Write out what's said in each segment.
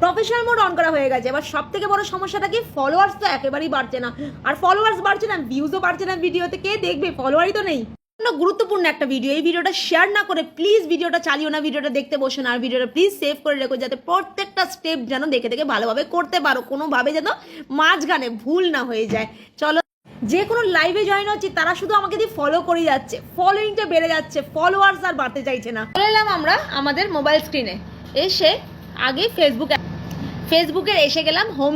Professional mode on করা হয়ে গেছে। এবার সব থেকে বড় সমস্যাটা কি, ফলোয়ার্স তো একেবারেই বাড়ছে না। আর ফলোয়ার্স বাড়ছে না, ভিউজও বাড়ছে না ভিডিওতে, কে দেখবে, ফলোয়ারই তো নেই। গুরুত্বপূর্ণ একটা ভিডিও, এই ভিডিওটা শেয়ার না করে প্লিজ ভিডিওটা চালিও না, ভিডিওটা দেখতে বসো না। আর ভিডিওটা প্লিজ সেভ করে রেখো, যাতে প্রত্যেকটা স্টেপ যেন দেখে দেখে ভালোভাবে করতে পারো, কোনোভাবে যেন মাঝখানে ভুল না হয়ে যায়। চলো, যে কোনো লাইভে জয়েন হচ্ছে তারা শুধু আমাকে দিয়ে ফলো করে যাচ্ছে, ফলোইংটা বেড়ে যাচ্ছে, ফলোয়ার্স আর বাড়তে চাইছে না। চলে এলাম আমরা আমাদের মোবাইল স্ক্রিনে, এসে আগে ফেসবুকের এসে গেলাম হোম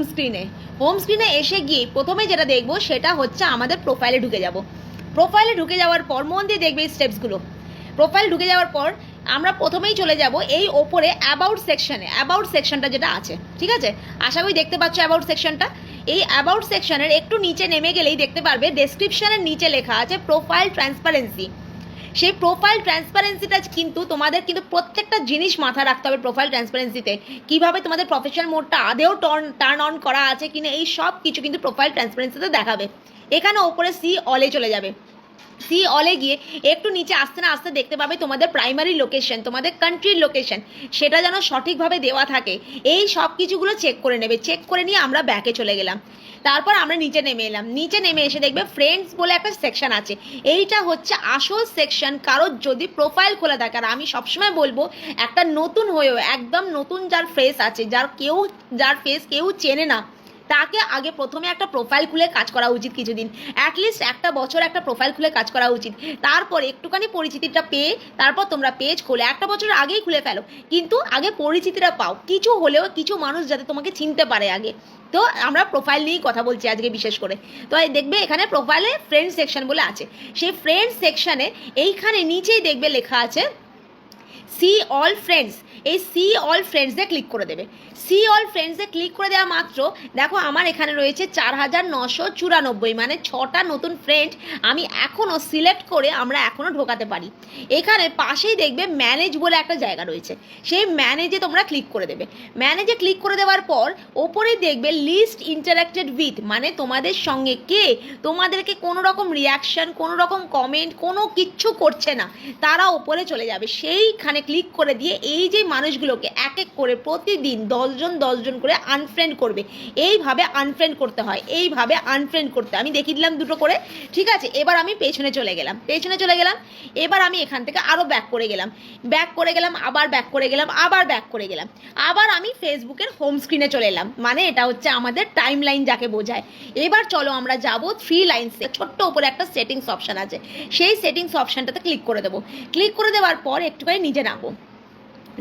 স্ক্রিনে এসে গিয়ে প্রথমে যেটা দেখবো সেটা হচ্ছে আমাদের প্রোফাইলে ঢুকে যাব। প্রোফাইলে ঢুকে যাওয়ার পর মন দিয়ে দেখবে এই স্টেপসগুলো। প্রোফাইল ঢুকে যাওয়ার পর আমরা প্রথমেই চলে যাব এই ওপরে অ্যাবাউট সেকশনটা যেটা আছে, ঠিক আছে, আশা করি দেখতে পাচ্ছ অ্যাবাউট সেকশনটা। এই অ্যাবাউট সেকশনের একটু নিচে নেমে গেলেই দেখতে পারবে ডেসক্রিপশনের নিচে লেখা আছে প্রোফাইল ট্রান্সপারেন্সি। সেই প্রোফাইল ট্রান্সপারেন্সিটা কিন্তু তোমাদের কিন্তু প্রত্যেকটা জিনিস মাথায় রাখতে হবে। প্রোফাইল ট্রান্সপারেন্সিতে কীভাবে তোমাদের প্রফেশনাল মোডটা আদেও টার্ন অন করা আছে কিনা, এই সব কিছু কিন্তু প্রোফাইল ট্রান্সপারেন্সিতে দেখাবে। এখানে ওপরে সি অলে চলে যাবে। সি অলে গিয়ে একটু নিচে আসতে না আসতে দেখতে পাবে তোমাদের প্রাইমারি লোকেশন, তোমাদের কান্ট্রির লোকেশন, সেটা যেন সঠিকভাবে দেওয়া থাকে। এই সব কিছুগুলো চেক করে নেবে। চেক করে নিয়ে আমরা ব্যাকে চলে গেলাম। তারপর আমরা নিচে নেমে এলাম। নিচে নেমে এসে দেখবে ফ্রেন্ডস বলে একটা সেকশন আছে। এইটা হচ্ছে আসল সেকশন। কারোর যদি প্রোফাইল খোলা থাকে, আর আমি সবসময় বলবো একটা নতুন হয়েও, একদম নতুন যার ফেস আছে, যার ফেস কেউ চেনে না, তাকে আগে প্রথমে একটা প্রোফাইল খুলে কাজ করা উচিত। কিছুদিন, অ্যাটলিস্ট একটা বছর একটা প্রোফাইল খুলে কাজ করা উচিত। তারপর একটুখানি পরিচিতিটা পেয়ে তারপর তোমরা পেজ খোলে, একটা বছর আগেই খুলে ফেলো, কিন্তু আগে পরিচিতিটা পাও, কিছু হলেও কিছু মানুষ যাতে তোমাকে চিনতে পারে আগে। তো আমরা প্রোফাইল নিয়েই কথা বলছি আজকে বিশেষ করে। তো দেখবে এখানে প্রোফাইলে ফ্রেন্ড সেকশন বলে আছে। সেই ফ্রেন্ড সেকশনে এইখানে নিচেই দেখবে লেখা আছে সি অল ফ্রেন্ডস। এই সি অল ফ্রেন্ডসে ক্লিক করে দেবে। সি অল ফ্রেন্ডসে ক্লিক করে দেওয়া মাত্র দেখো আমার এখানে রয়েছে 4994, মানে 6টা নতুন ফ্রেন্ড আমি এখনও সিলেক্ট করে আমরা এখনও ঢোকাতে পারি। এখানে পাশেই দেখবে ম্যানেজ বলে একটা জায়গা রয়েছে, সেই ম্যানেজে তোমরা ক্লিক করে দেবে। ম্যানেজে ক্লিক করে দেওয়ার পর ওপরেই দেখবে লিস্ট ইন্টারাক্টেড উইথ, মানে তোমাদের সঙ্গে কে তোমাদেরকে কোনো রকম রিয়াকশন, কোনো রকম কমেন্ট, কোনো কিচ্ছু করছে না, তারা ওপরে চলে যাবে। সেইখানে ক্লিক করে দিয়ে এই যে মানুষগুলোকে এক এক করে প্রতিদিন 10 জন করে আনফ্রেন্ড করবে। এইভাবে আনফ্রেন্ড করতে হয়, এইভাবে আনফ্রেন্ড করতে আমি দেখিয়ে দিলাম দুটো করে, ঠিক আছে। এবার আমি পেছনে চলে গেলাম। এবার আমি এখান থেকে আরও ব্যাক করে গেলাম, আবার ব্যাক করে গেলাম, আবার আমি ফেসবুকের হোম স্ক্রিনে চলে এলাম, মানে এটা হচ্ছে আমাদের টাইম লাইন যাকে বোঝায়। এবার চলো আমরা যাব 3 লাইনসে। ছোট্ট উপরে একটা সেটিংস অপশান আছে, সেই সেটিংস অপশানটাতে ক্লিক করে দেবো। ক্লিক করে দেওয়ার পর একটুখানি নিচে নামবো।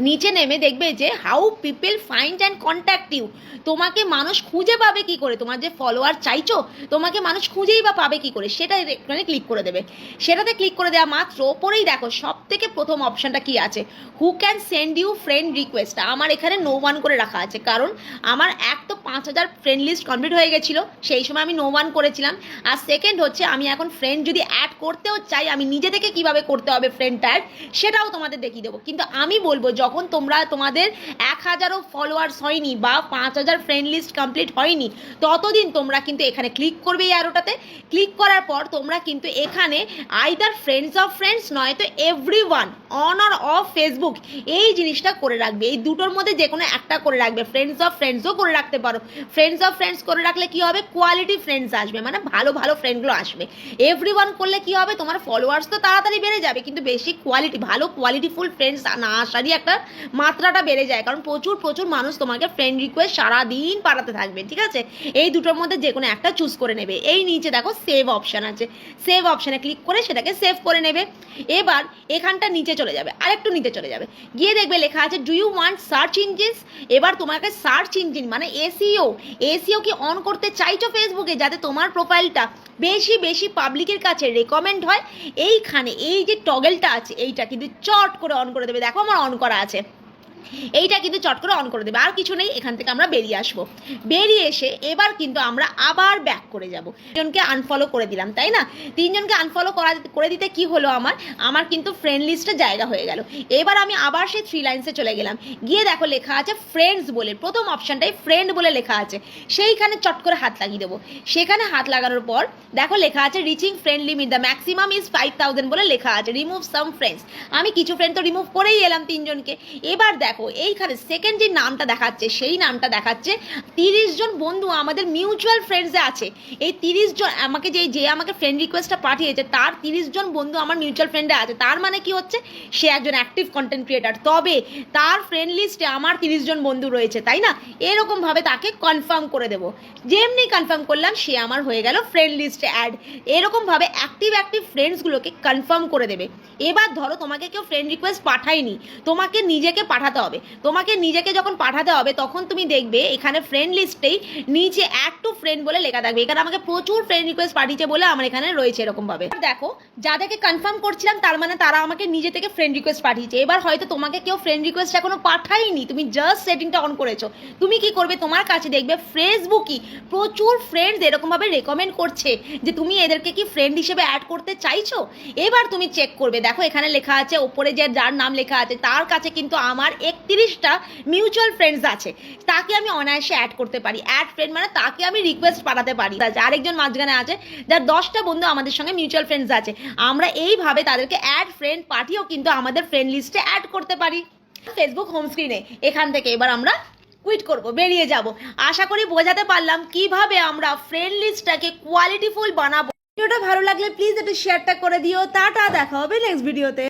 নিচে নেমে দেখবে যে how people find and contact you. তোমাকে মানুষ খুঁজে পাবে কি করে, তোমার যে ফলোয়ার চাইছো তোমাকে মানুষ খুঁজেই বা পাবে কি করে, সেটা একটুখানি ক্লিক করে দেবে। সেটাতে ক্লিক করে দেওয়া মাত্র ওপরেই দেখো সব থেকে প্রথম অপশানটা কি আছে, who can send you friend request. আমার এখানে নো ওয়ান করে রাখা আছে, কারণ আমার এক তো 5000 ফ্রেন্ড লিস্ট কমপ্লিট হয়ে গেছিলো, সেই সময় আমি নো ওয়ান করেছিলাম। আর সেকেন্ড হচ্ছে আমি এখন ফ্রেন্ড যদি অ্যাড করতেও চাই, আমি নিজে থেকে কিভাবে করতে হবে ফ্রেন্ড অ্যাড, সেটাও তোমাদের দেখিয়ে দেবো। কিন্তু আমি বলবো যখন তোমাদের 1000ও ফলোয়ার্স হয়নি বা 5000 ফ্রেন্ড লিস্ট কমপ্লিট হয়নি, ততদিন তোমরা কিন্তু এখানে ক্লিক করবে। এই অ্যারোটাতে ক্লিক করার পর তোমরা কিন্তু এখানে আইদার ফ্রেন্ডস অফ ফ্রেন্ডস নয়তো এভরিওয়ান অন আর অফ ফেসবুক, এই জিনিসটা করে রাখবে। এই দুটোর মধ্যে যে কোনো একটা করে রাখবে। ফ্রেন্ডস অফ ফ্রেন্ডসও করে রাখতে পারো। ফ্রেন্ডস অফ ফ্রেন্ডস করে রাখলে কি হবে, কোয়ালিটি ফ্রেন্ডস আসবে, মানে ভালো ভালো ফ্রেন্ডগুলো আসবে। এভরিওয়ান করলে কি হবে, তোমার ফলোয়ার্স তো তাড়াতাড়ি বেড়ে যাবে, কিন্তু বেশি ভালো কোয়ালিটিফুল ফ্রেন্ডস না আসারই একটা মাত্রাটা বেড়ে যায়, কারণ প্রচুর মানুষ তোমাকে ফ্রেন্ড রিকোয়েস্ট সারাদিন পাঠাতে থাকবে, ঠিক আছে। এই দুটোর মধ্যে যে কোনো একটা চুজ করে নেবে। এই নিচে দেখো সেভ অপশান আছে, সেভ অপশানে ক্লিক করে সেটাকে সেভ করে নেবে। এবার এখানটা নিচে চলে যাবে, আরেকটু নিচে চলে যাবে, গিয়ে দেখবে লেখা আছে do you want search engines. এবার তোমাকে সার্চ ইঞ্জিন মানে এসইও কি অন করতে চাইছো ফেসবুকে, যাতে তোমার প্রোফাইলটা বেশি পাবলিকের কাছে রেকমেন্ড হয়। এইখানে এই যে টগলটা আছে এইটা কিন্তু চট করে অন করে দেবে। দেখো আমার অন করা আছে, এইটা কিন্তু চট করে অন করে দেবে। আর কিছু নেই, এখান থেকে আমরা বেরিয়ে আসবো। বেরিয়ে এসে এবার কিন্তু আমরা আবার ব্যাক করে যাব। 3জনকে আনফলো করে দিলাম, তাই না। 3জনকে আনফলো করে দিতে কি হলো, আমার কিন্তু ফ্রেন্ড লিস্টে জায়গা হয়ে গেল। এবার আমি আবার সেই 3 লাইনসে চলে গেলাম। গিয়ে দেখো লেখা আছে ফ্রেন্ডস বলে, প্রথম অপশানটাই ফ্রেন্ড বলে লেখা আছে, সেইখানে চট করে হাত লাগিয়ে দেবো। সেখানে হাত লাগানোর পর দেখো লেখা আছে reaching friend limit, the maximum is 5000 বলে লেখা আছে। রিমুভ সাম ফ্রেন্ডস, আমি কিছু ফ্রেন্ড তো রিমুভ করেই এলাম 3জনকে। এবার দেখো দেখো এইখানে সেকেন্ড যে নামটা দেখাচ্ছে সেই নামটা দেখাচ্ছে 30 জন বন্ধু আমাদের মিউচুয়াল ফ্রেন্ডসে আছে। এই 30 জন আমাকে যে আমাকে ফ্রেন্ড রিকোয়েস্টটা পাঠিয়েছে তার 30 জন বন্ধু আমার মিউচুয়াল ফ্রেন্ডে আছে। তার মানে কি হচ্ছে, সে একজন অ্যাক্টিভ কন্টেন্ট ক্রিয়েটার, তবে তার ফ্রেন্ড লিস্টে আমার 30 জন বন্ধু রয়েছে, তাই না? এরকমভাবে তাকে কনফার্ম করে দেবো। যেমনি কনফার্ম করলাম সে আমার হয়ে গেল ফ্রেন্ড লিস্টে অ্যাড। এরকমভাবে অ্যাক্টিভ ফ্রেন্ডসগুলোকে কনফার্ম করে দেবে। এবার ধরো তোমাকে কেউ ফ্রেন্ড রিকোয়েস্ট পাঠায়নি, তোমাকে নিজেকে পাঠাতে হবে। তোমাকে নিজেকে যখন পাঠাতে হবে তখন তুমি দেখবে এখানে ফ্রেন্ড লিস্টেই নিচে অ্যাড টু ফ্রেন্ড বলে লেখা থাকবে। এখানে আমাকে প্রচুর ফ্রেন্ড রিকোয়েস্ট পাঠিয়েছে বলে আমার এখানে রয়েছে এরকমভাবে। দেখো যাদেরকে কনফার্ম করছিলাম তার মানে তারা আমাকে নিজে থেকে ফ্রেন্ড রিকোয়েস্ট পাঠিয়েছে। এবার হয়তো তোমাকে কেউ ফ্রেন্ড রিকোয়েস্ট এখনো পাঠায়নি, তুমি জাস্ট সেটিংটা অন করেছো। তুমি কি করবে, তোমার কাছে দেখবে ফেসবুকই প্রচুর ফ্রেন্ডস এরকমভাবে রেকমেন্ড করছে যে তুমি এদেরকে কি ফ্রেন্ড হিসেবে অ্যাড করতে চাইছো। এবার তুমি চেক করবে, দেখো এখানে লেখা আছে ওপরে যার নাম লেখা আছে তার কাছে কিন্তু আমার 31টা মিউচুয়াল ফ্রেন্ডস আছে। তাকে আমি অনায়াসে অ্যাড করতে পারি। অ্যাড ফ্রেন্ড মানে তাকে আমি রিকোয়েস্ট পাঠাতে পারি। আরেকজন মাঝখানে আছে যার 10টা বন্ধু আমাদের সঙ্গে মিউচুয়াল ফ্রেন্ডস আছে। আমরা এইভাবে তাদেরকে অ্যাড ফ্রেন্ড পাঠিয়েও কিন্তু আমাদের ফ্রেন্ড লিস্টে অ্যাড করতে পারি। ফেসবুক হোম স্ক্রিনে এখান থেকে এবার আমরা কুইট করব, বেরিয়ে যাব। আশা করি বোঝাতে পারলাম কিভাবে আমরা ফ্রেন্ড লিস্টটাকে কোয়ালিটিফুল বানাবো। ভিডিওটা ভালো লাগলে প্লিজ একটু শেয়ারটা করে দিও। টাটা, দেখা হবে নেক্সট ভিডিওতে।